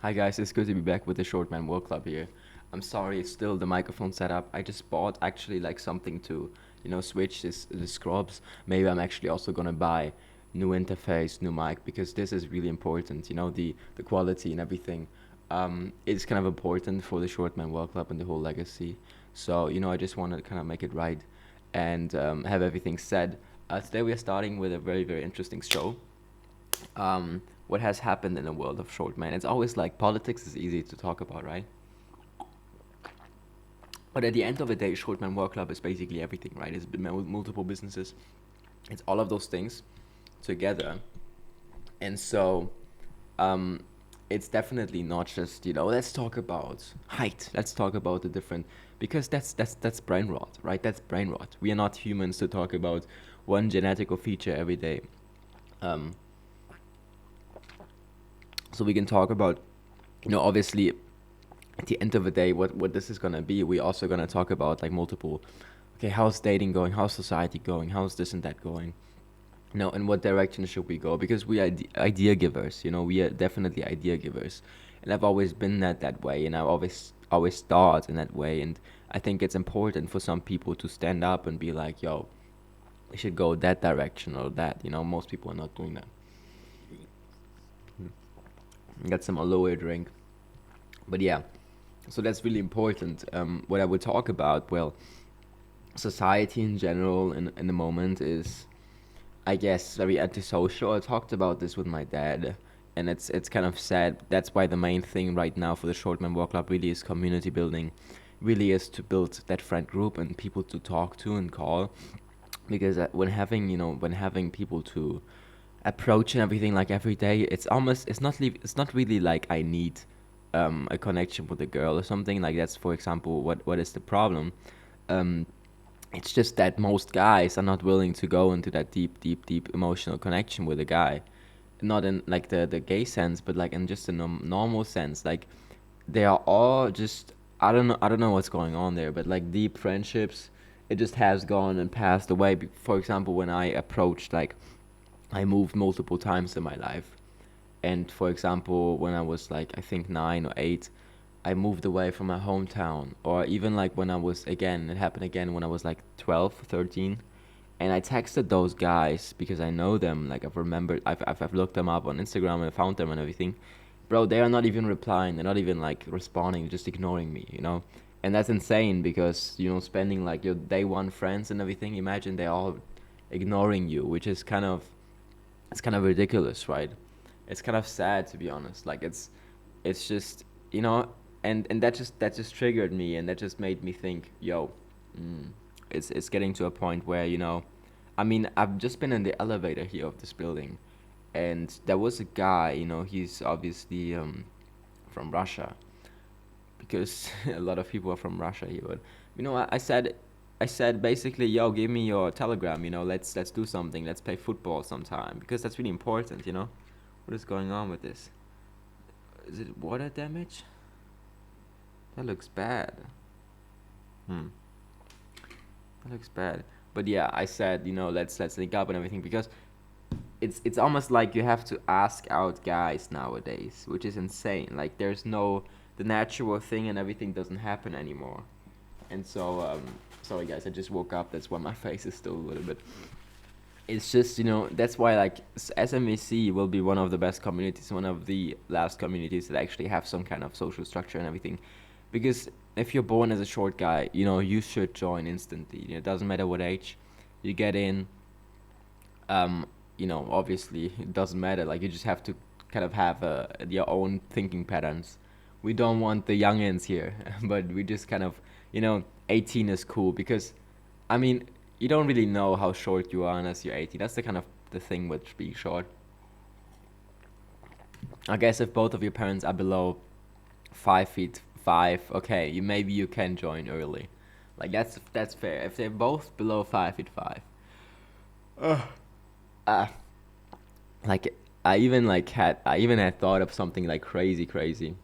Hi guys, it's good to be back with the Short Man World Club here. I'm sorry, it's still the microphone setup. I just bought actually like something to, switch this the scrubs. Maybe I'm actually also gonna buy new interface, new mic because this is really important. The quality and everything. It's kind of important for the Short Man World Club and the whole legacy. So I just want to kind of make it right and have everything said. Today we are starting with a very very interesting show. What has happened in the world of short man. It's always like politics is easy to talk about, right? But at the end of the day, Shortman Work Club is basically everything, right? It's been multiple businesses. It's all of those things together. And so um, it's definitely not just, let's talk about height. Let's talk about the different, because that's brain rot, right? That's brain rot. We are not humans to talk about one genetical feature every day. Um, so we can talk about, obviously at the end of the day, what this is gonna be, we're also gonna talk about like multiple. Okay, how's dating going? How's society going? How's this and that going? In what direction should we go? Because we are idea givers. We are definitely idea givers, and I've always been that way, and I always thought in that way, and I think it's important for some people to stand up and be like, "Yo, we should go that direction or that." Most people are not doing that. Get some aloe drink, but yeah. So that's really important. What I would talk about, well, society in general in the moment is, I guess, very antisocial. I talked about this with my dad, and it's kind of sad. That's why the main thing right now for the Shortman Walk Club really is community building, really is to build that friend group and people to talk to and call, because when having people to approach and everything like every day, it's not really like I need a connection with a girl or something like that's, for example, what is the problem. um it's just that most guys are not willing to go into that deep deep deep emotional connection with a guy, not in like the gay sense, but like in just a normal sense. Like they are all just, I don't know what's going on there, but like deep friendships, it just has gone and passed away. For example, when I approached, like, I moved multiple times in my life. And for example, when I was like, I think 9 or 8, I moved away from my hometown. Or even like when I was, again, it happened again when I was like 12, 13. And I texted those guys because I know them. Like I've remembered, I've looked them up on Instagram and found them and everything. Bro, they are not even replying. They're not even like responding, just ignoring me. And that's insane because, spending like your day one friends and everything, imagine they all ignoring you, which is it's kind of ridiculous, right? It's kind of sad, to be honest. Like it's just, and that just triggered me, and that just made me think, yo, mm, it's getting to a point where, I mean, I've just been in the elevator here of this building, and there was a guy, he's obviously from Russia, because a lot of people are from Russia here. But I said basically, yo, give me your Telegram. Let's do something. Let's play football sometime because that's really important. What is going on with this? Is it water damage? That looks bad. Hmm. That looks bad. But yeah, I said, let's link up and everything because it's almost like you have to ask out guys nowadays, which is insane. Like there's no the natural thing and everything doesn't happen anymore. And so, sorry guys, I just woke up. That's why my face is still a little bit. It's just, that's why like SMVC will be one of the best communities, one of the last communities that actually have some kind of social structure and everything. Because if you're born as a short guy, you should join instantly. It doesn't matter what age you get in. Obviously it doesn't matter. Like you just have to kind of have your own thinking patterns. We don't want the youngins here, but we just kind of, 18 is cool because, I mean, you don't really know how short you are unless you're 18. That's the kind of the thing with being short. I guess if both of your parents are below 5 feet five, okay, maybe you can join early. Like that's fair. If they're both below 5 feet five, uh, like I even had thought of something like crazy, crazy,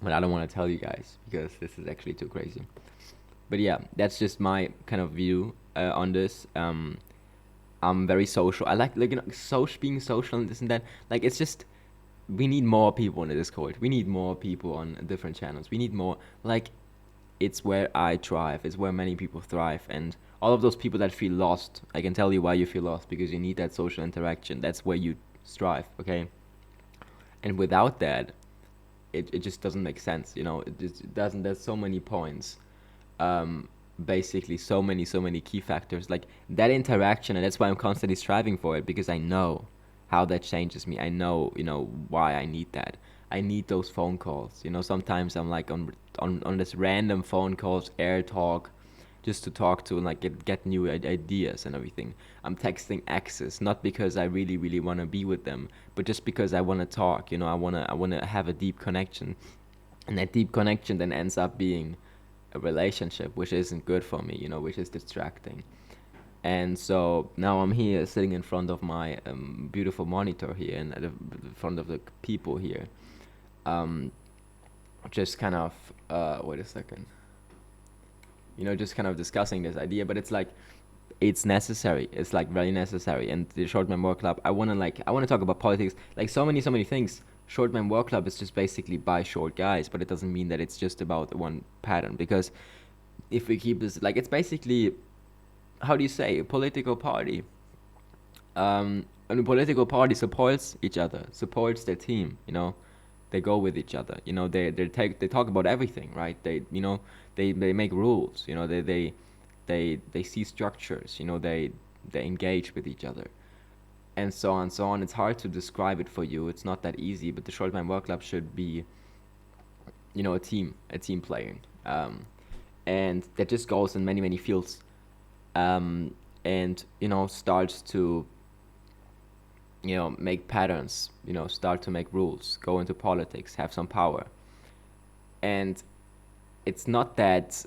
but I don't want to tell you guys because this is actually too crazy. But yeah, that's just my kind of view on this. I'm very social. I like being social and this and that. Like it's just we need more people in the Discord. We need more people on different channels. We need more, like, it's where I thrive. It's where many people thrive. And all of those people that feel lost, I can tell you why you feel lost, because you need that social interaction. That's where you strive, okay? And without that, it just doesn't make sense, you know? It just doesn't. There's so many points. Basically, so many key factors. Like, that interaction, and that's why I'm constantly striving for it, because I know how that changes me. I know, why I need that. I need those phone calls. Sometimes I'm like on this random phone calls, air talk, just to talk to and like get new ideas and everything. I'm texting exes, not because I really really want to be with them, but just because I want to talk. I want to have a deep connection, and that deep connection then ends up being a relationship, which isn't good for me. Which is distracting. And so now I'm here sitting in front of my beautiful monitor here and at the front of the people here, um, just kind of wait a second, just kind of discussing this idea. But it's like, it's necessary. It's like very necessary. And the Short Man Work Club, I want to talk about politics, like so many things. Short Man Work Club is just basically by short guys, but it doesn't mean that it's just about one pattern, because if we keep this, like, it's basically, how do you say, a political party. And a political party supports each other, supports their team. They go with each other. They talk about everything, right? They make rules. They see structures. They engage with each other, and so on, so on. It's hard to describe it for you. It's not that easy. But the Short Man Work Club should be, a team playing, and that just goes in many fields, and starts to make patterns, start to make rules, go into politics, have some power. And it's not that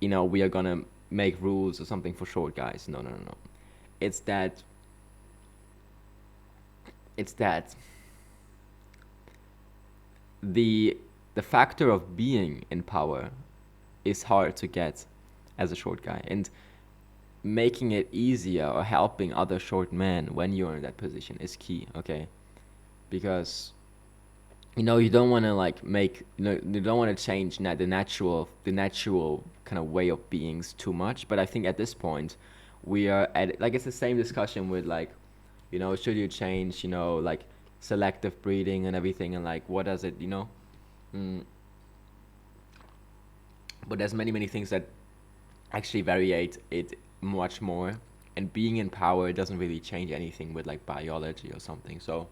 we are gonna make rules or something for short guys. No, no, no, no. it's that it's that the factor of being in power is hard to get as a short guy, and making it easier or helping other short men when you're in that position is key, okay? Because you don't want to like make you don't want to change the natural kind of way of beings too much. But I think at this point we are at, like, it's the same discussion with, like, should you change, like, selective breeding and everything, and like, what does it, mm, but there's many things that actually variate it much more. And being in power doesn't really change anything with like biology or something. So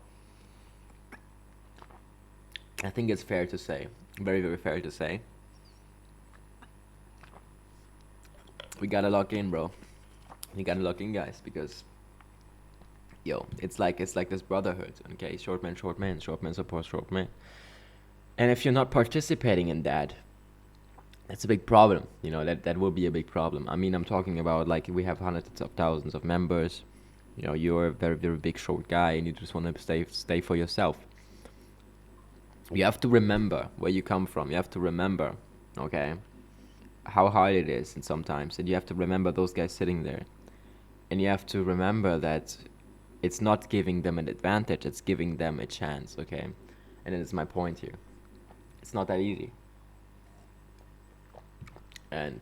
I think it's fair to say, very fair to say, we gotta lock in, bro. We gotta lock in, guys, because it's like this brotherhood, okay? Short man support short man. And if you're not participating in that, that's a big problem. That will be a big problem. I mean, I'm talking about, like, we have hundreds of thousands of members. You're a very big short guy, and you just want to stay for yourself. You have to remember where you come from. You have to remember, okay, how hard it is, and sometimes, and you have to remember those guys sitting there, and you have to remember that it's not giving them an advantage; it's giving them a chance, okay. And then it's my point here. It's not that easy. And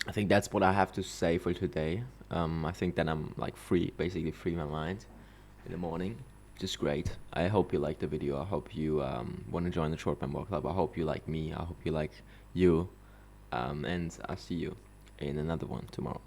I think that's what I have to say for today. I think that I'm like basically free my mind in the morning, which is great. I hope you like the video. I hope you want to join the Short Man Ball Club. I hope you like me. I hope you like you. And I'll see you in another one tomorrow.